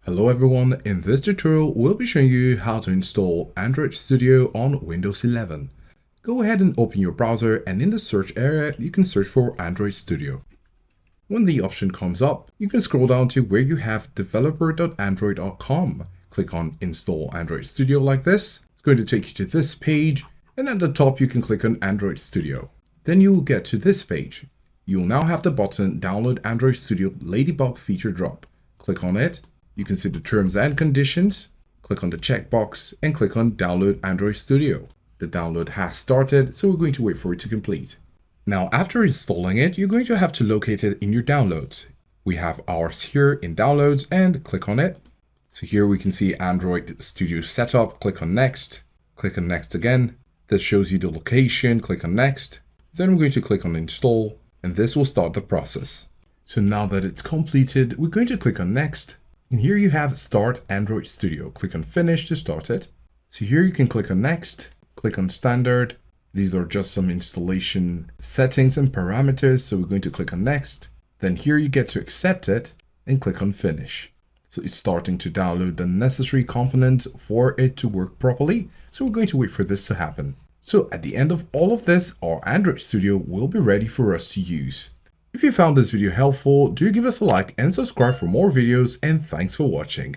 Hello everyone, in this tutorial we'll be showing you how to install Android Studio on Windows 11. Go ahead and open your browser and in the search area you can search for Android Studio. When the option comes up, you can scroll down to where you have developer.android.com. Click on Install Android Studio like this. It's going to take you to this page, and at the top you can click on Android Studio. Then you will get to this page. You will now have the button Download Android Studio Ladybug Feature Drop. Click on it. You can see the terms and conditions. Click on the checkbox and click on Download Android Studio. The download has started, so we're going to wait for it to complete. Now, after installing it, you're going to have to locate it in your downloads. We have ours here in downloads and click on it. So here we can see Android Studio Setup. Click on Next. Click on Next again. This shows you the location. Click on Next. Then we're going to click on Install, and this will start the process. So now that it's completed, we're going to click on Next. And here you have Start Android Studio. Click on Finish to start it. So here you can click on Next, click on Standard. These are just some installation settings and parameters. So we're going to click on Next. Then here you get to accept it and click on Finish. So it's starting to download the necessary components for it to work properly. So we're going to wait for this to happen. So at the end of all of this, our Android Studio will be ready for us to use. If you found this video helpful, do give us a like and subscribe for more videos, and thanks for watching.